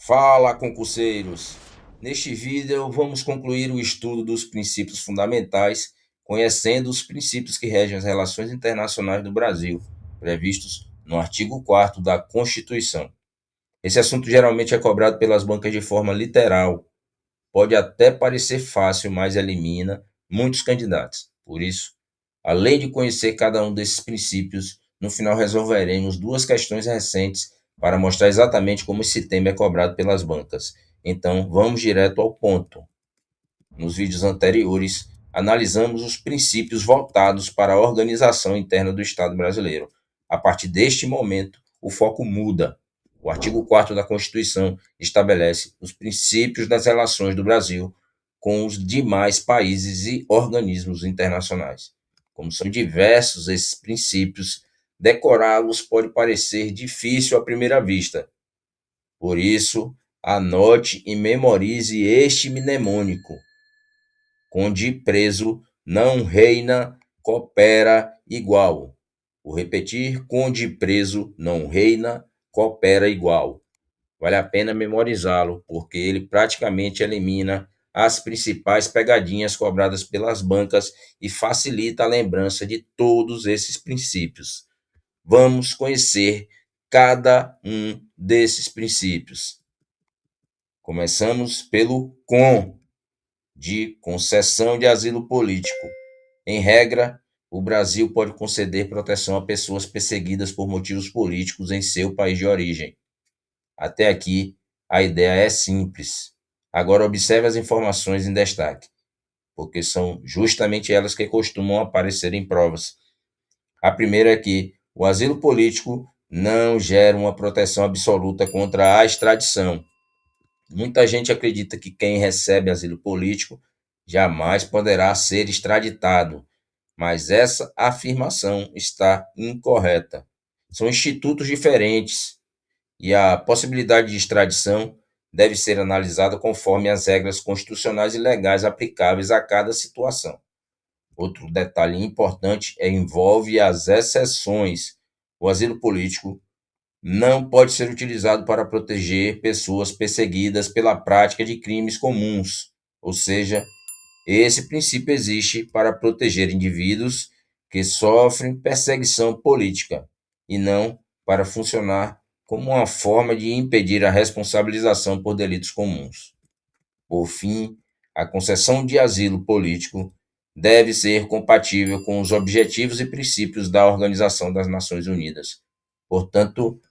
Fala, concurseiros! Neste vídeo, vamos concluir o estudo dos princípios fundamentais, conhecendo os princípios que regem as relações internacionais do Brasil, previstos no artigo 4º da Constituição. Esse assunto geralmente é cobrado pelas bancas de forma literal. Pode até parecer fácil, mas elimina muitos candidatos. Por isso, além de conhecer cada um desses princípios, no final resolveremos duas questões recentes para mostrar exatamente como esse tema é cobrado pelas bancas. Então, vamos direto ao ponto. Nos vídeos anteriores, analisamos os princípios voltados para a organização interna do Estado brasileiro. A partir deste momento, o foco muda. O artigo 4º da Constituição estabelece os princípios das relações do Brasil com os demais países e organismos internacionais. Como são diversos esses princípios, decorá-los pode parecer difícil à primeira vista. Por isso, anote e memorize este mnemônico: onde preso não reina, coopera igual. Vou repetir: onde preso não reina, coopera igual. Vale a pena memorizá-lo, porque ele praticamente elimina as principais pegadinhas cobradas pelas bancas e facilita a lembrança de todos esses princípios. Vamos conhecer cada um desses princípios. Começamos pelo CON, de concessão de asilo político. Em regra, o Brasil pode conceder proteção a pessoas perseguidas por motivos políticos em seu país de origem. Até aqui, a ideia é simples. Agora observe as informações em destaque, porque são justamente elas que costumam aparecer em provas. A primeira é que o asilo político não gera uma proteção absoluta contra a extradição. Muita gente acredita que quem recebe asilo político jamais poderá ser extraditado, mas essa afirmação está incorreta. São institutos diferentes e a possibilidade de extradição deve ser analisada conforme as regras constitucionais e legais aplicáveis a cada situação. Outro detalhe importante envolve as exceções. O asilo político não pode ser utilizado para proteger pessoas perseguidas pela prática de crimes comuns, ou seja, esse princípio existe para proteger indivíduos que sofrem perseguição política e não para funcionar como uma forma de impedir a responsabilização por delitos comuns. Por fim, a concessão de asilo político deve ser compatível com os objetivos e princípios da Organização das Nações Unidas. Portanto,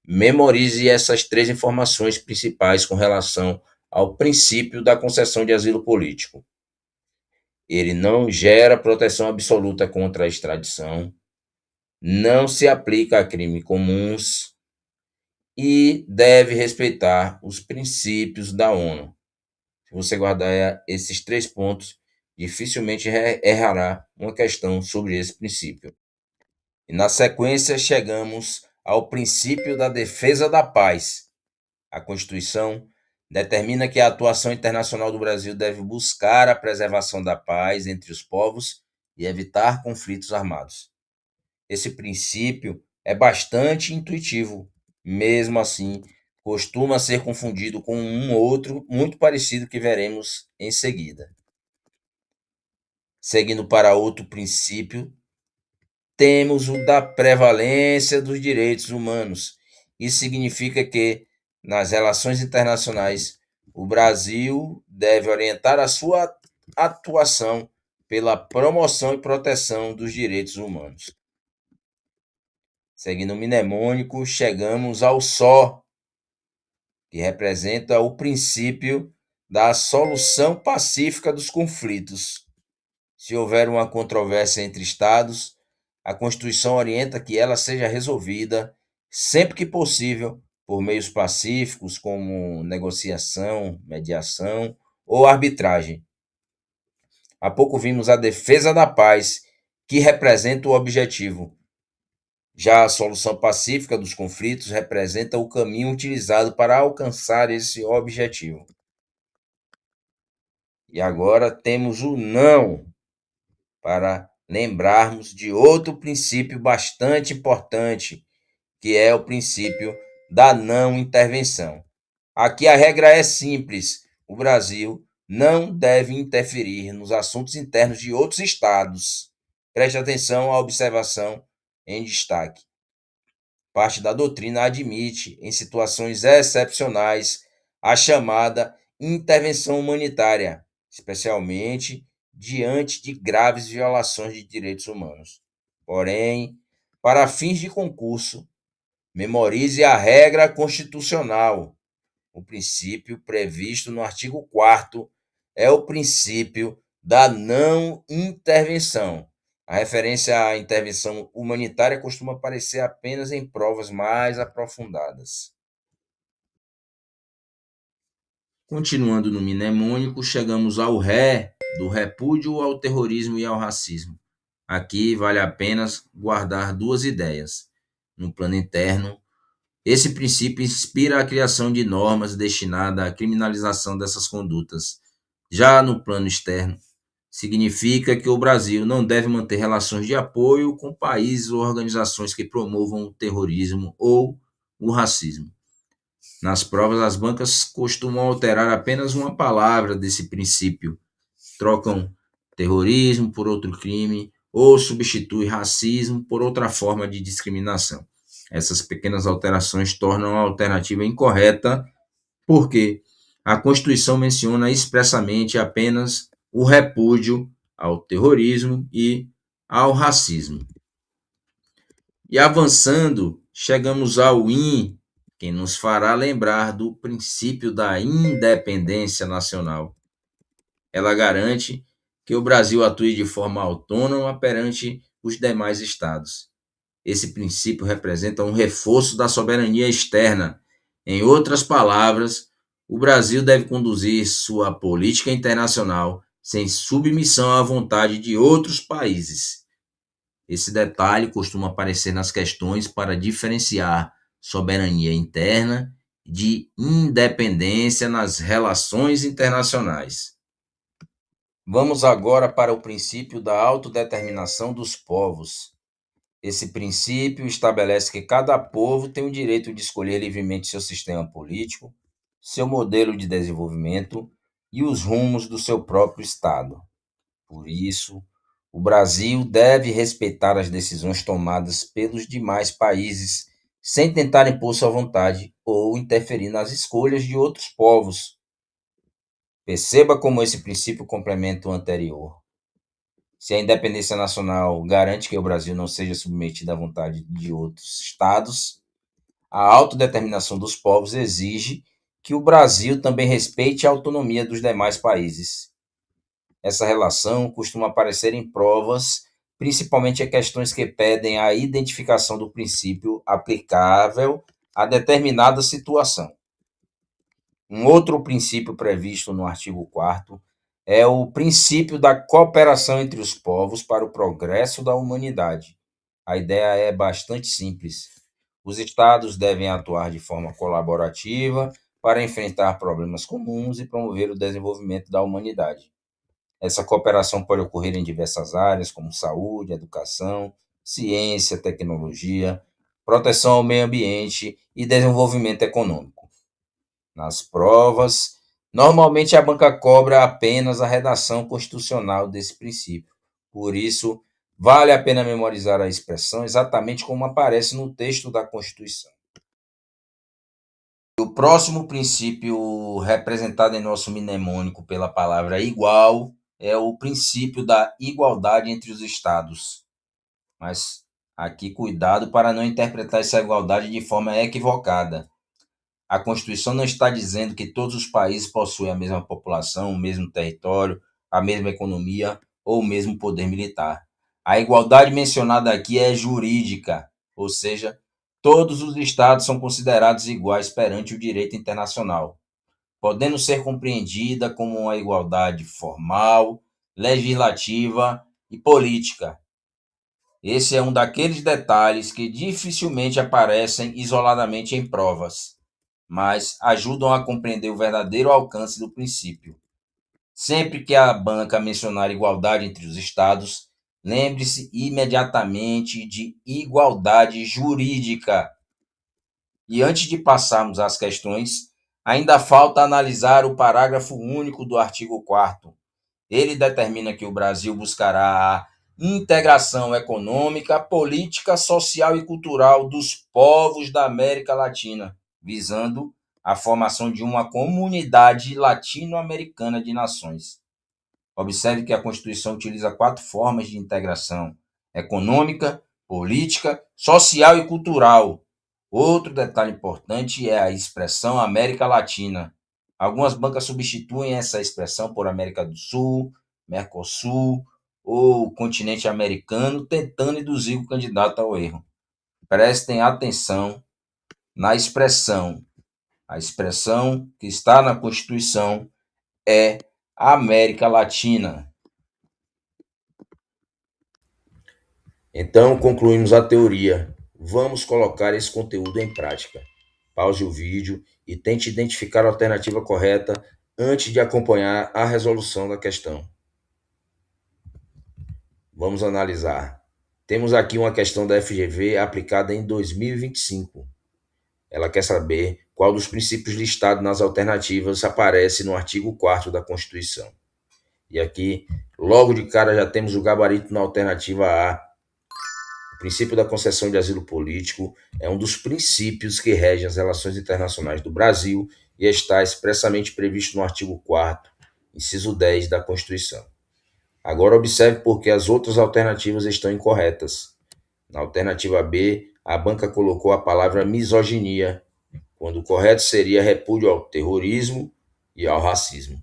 memorize essas três informações principais com relação ao princípio da concessão de asilo político. Ele não gera proteção absoluta contra a extradição, não se aplica a crimes comuns e deve respeitar os princípios da ONU. Se você guardar esses três pontos, dificilmente errará uma questão sobre esse princípio. E na sequência chegamos ao princípio da defesa da paz. A Constituição determina que a atuação internacional do Brasil deve buscar a preservação da paz entre os povos e evitar conflitos armados. Esse princípio é bastante intuitivo, mesmo assim, costuma ser confundido com um outro muito parecido que veremos em seguida. Seguindo para outro princípio, temos o da prevalência dos direitos humanos. Isso significa que, nas relações internacionais, o Brasil deve orientar a sua atuação pela promoção e proteção dos direitos humanos. Seguindo o mnemônico, chegamos ao SO, que representa o princípio da solução pacífica dos conflitos. Se houver uma controvérsia entre Estados, a Constituição orienta que ela seja resolvida, sempre que possível, por meios pacíficos, como negociação, mediação ou arbitragem. Há pouco vimos a defesa da paz, que representa o objetivo. Já a solução pacífica dos conflitos representa o caminho utilizado para alcançar esse objetivo. E agora temos o não, para lembrarmos de outro princípio bastante importante, que é o princípio da não intervenção. Aqui a regra é simples: o Brasil não deve interferir nos assuntos internos de outros estados. Preste atenção à observação em destaque. Parte da doutrina admite, em situações excepcionais, a chamada intervenção humanitária, especialmente diante de graves violações de direitos humanos. Porém, para fins de concurso, memorize a regra constitucional. O princípio previsto no artigo 4º é o princípio da não intervenção. A referência à intervenção humanitária costuma aparecer apenas em provas mais aprofundadas. Continuando no mnemônico, chegamos ao ré, do repúdio ao terrorismo e ao racismo. Aqui vale a pena guardar duas ideias. No plano interno, esse princípio inspira a criação de normas destinadas à criminalização dessas condutas. Já no plano externo, significa que o Brasil não deve manter relações de apoio com países ou organizações que promovam o terrorismo ou o racismo. Nas provas, as bancas costumam alterar apenas uma palavra desse princípio, trocam terrorismo por outro crime ou substituem racismo por outra forma de discriminação. Essas pequenas alterações tornam a alternativa incorreta, porque a Constituição menciona expressamente apenas o repúdio ao terrorismo e ao racismo. E avançando, chegamos ao IN, que nos fará lembrar do princípio da independência nacional. Ela garante que o Brasil atue de forma autônoma perante os demais estados. Esse princípio representa um reforço da soberania externa. Em outras palavras, o Brasil deve conduzir sua política internacional sem submissão à vontade de outros países. Esse detalhe costuma aparecer nas questões para diferenciar soberania interna de independência nas relações internacionais. Vamos agora para o princípio da autodeterminação dos povos. Esse princípio estabelece que cada povo tem o direito de escolher livremente seu sistema político, seu modelo de desenvolvimento e os rumos do seu próprio Estado. Por isso, o Brasil deve respeitar as decisões tomadas pelos demais países, sem tentar impor sua vontade ou interferir nas escolhas de outros povos. Perceba como esse princípio complementa o anterior. Se a independência nacional garante que o Brasil não seja submetido à vontade de outros estados, a autodeterminação dos povos exige que o Brasil também respeite a autonomia dos demais países. Essa relação costuma aparecer em provas, principalmente em questões que pedem a identificação do princípio aplicável a determinada situação. Um outro princípio previsto no artigo 4º é o princípio da cooperação entre os povos para o progresso da humanidade. A ideia é bastante simples. Os estados devem atuar de forma colaborativa para enfrentar problemas comuns e promover o desenvolvimento da humanidade. Essa cooperação pode ocorrer em diversas áreas, como saúde, educação, ciência, tecnologia, proteção ao meio ambiente e desenvolvimento econômico. Nas provas, normalmente a banca cobra apenas a redação constitucional desse princípio. Por isso, vale a pena memorizar a expressão exatamente como aparece no texto da Constituição. O próximo princípio representado em nosso mnemônico pela palavra igual é o princípio da igualdade entre os estados. Mas aqui cuidado para não interpretar essa igualdade de forma equivocada. A Constituição não está dizendo que todos os países possuem a mesma população, o mesmo território, a mesma economia ou o mesmo poder militar. A igualdade mencionada aqui é jurídica, ou seja, todos os estados são considerados iguais perante o direito internacional, podendo ser compreendida como uma igualdade formal, legislativa e política. Esse é um daqueles detalhes que dificilmente aparecem isoladamente em provas, mas ajudam a compreender o verdadeiro alcance do princípio. Sempre que a banca mencionar igualdade entre os estados, lembre-se imediatamente de igualdade jurídica. E antes de passarmos às questões, Ainda falta analisar o parágrafo único do artigo 4º. Ele determina que o Brasil buscará a integração econômica, política, social e cultural dos povos da América Latina, visando a formação de uma comunidade latino-americana de nações. Observe que a Constituição utiliza 4 formas de integração: econômica, política, social e cultural. Outro detalhe importante é a expressão América Latina. Algumas bancas substituem essa expressão por América do Sul, Mercosul ou continente americano, tentando induzir o candidato ao erro. Prestem atenção na expressão. A expressão que está na Constituição é América Latina. Então, concluímos a teoria. Vamos colocar esse conteúdo em prática. Pause o vídeo e tente identificar a alternativa correta antes de acompanhar a resolução da questão. Vamos analisar. Temos aqui uma questão da FGV aplicada em 2025. Ela quer saber qual dos princípios listados nas alternativas aparece no artigo 4º da Constituição. E aqui, logo de cara, já temos o gabarito na alternativa A. O princípio da concessão de asilo político é um dos princípios que regem as relações internacionais do Brasil e está expressamente previsto no artigo 4º, inciso 10 da Constituição. Agora observe por que as outras alternativas estão incorretas. Na alternativa B, a banca colocou a palavra misoginia, quando o correto seria repúdio ao terrorismo e ao racismo.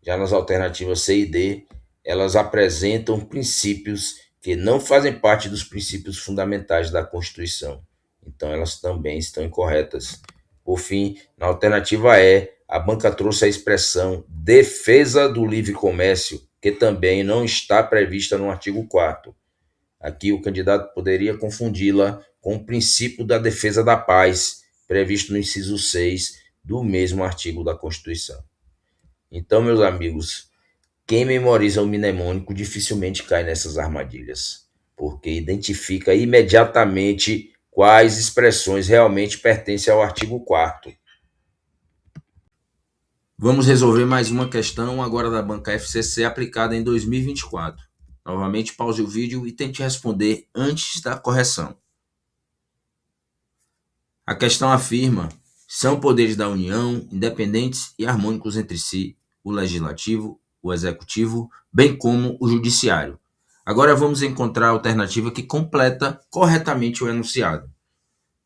Já nas alternativas C e D, elas apresentam princípios que não fazem parte dos princípios fundamentais da Constituição. Então, elas também estão incorretas. Por fim, na alternativa E, a banca trouxe a expressão defesa do livre comércio, que também não está prevista no artigo 4º. Aqui, o candidato poderia confundi-la com o princípio da defesa da paz, previsto no inciso 6 do mesmo artigo da Constituição. Então, meus amigos, quem memoriza o mnemônico dificilmente cai nessas armadilhas, porque identifica imediatamente quais expressões realmente pertencem ao artigo 4º. Vamos resolver mais uma questão agora da banca FCC aplicada em 2024. Novamente, pause o vídeo e tente responder antes da correção. A questão afirma: são poderes da União independentes e harmônicos entre si, o Legislativo, o Executivo, bem como o Judiciário. Agora vamos encontrar a alternativa que completa corretamente o enunciado.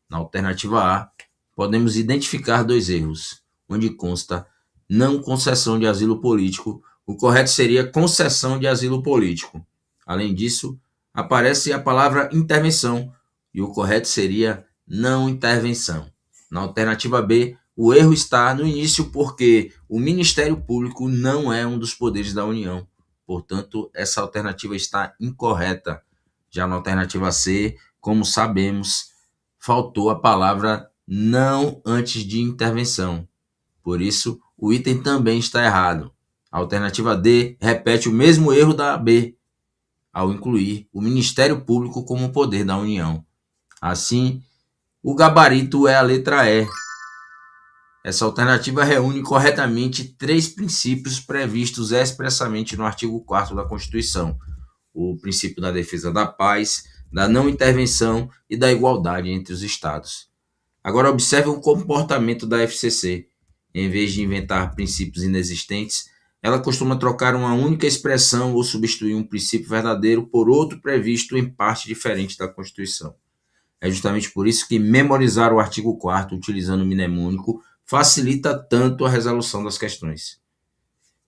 Na alternativa A, podemos identificar 2 erros, onde consta não concessão de asilo político, o correto seria concessão de asilo político. Além disso, aparece a palavra intervenção, e o correto seria não intervenção. Na alternativa B, o erro está no início porque o Ministério Público não é um dos poderes da União. Portanto, essa alternativa está incorreta. Já na alternativa C, como sabemos, faltou a palavra não antes de intervenção. Por isso, o item também está errado. A alternativa D repete o mesmo erro da B, ao incluir o Ministério Público como poder da União. Assim, o gabarito é a letra E. Essa alternativa reúne corretamente 3 princípios previstos expressamente no artigo 4º da Constituição: o princípio da defesa da paz, da não intervenção e da igualdade entre os Estados. Agora observe o comportamento da FCC. Em vez de inventar princípios inexistentes, ela costuma trocar uma única expressão ou substituir um princípio verdadeiro por outro previsto em parte diferente da Constituição. É justamente por isso que memorizar o artigo 4º utilizando o mnemônico facilita tanto a resolução das questões.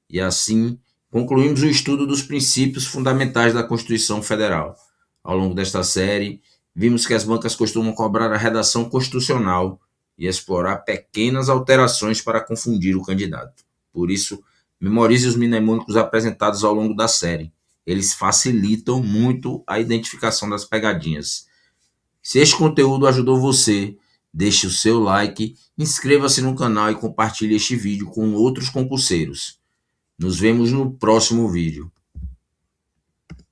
E assim, concluímos o estudo dos princípios fundamentais da Constituição Federal. Ao longo desta série, vimos que as bancas costumam cobrar a redação constitucional e explorar pequenas alterações para confundir o candidato. Por isso, memorize os mnemônicos apresentados ao longo da série. Eles facilitam muito a identificação das pegadinhas. Se este conteúdo ajudou você, deixe o seu like, inscreva-se no canal e compartilhe este vídeo com outros concurseiros. Nos vemos no próximo vídeo.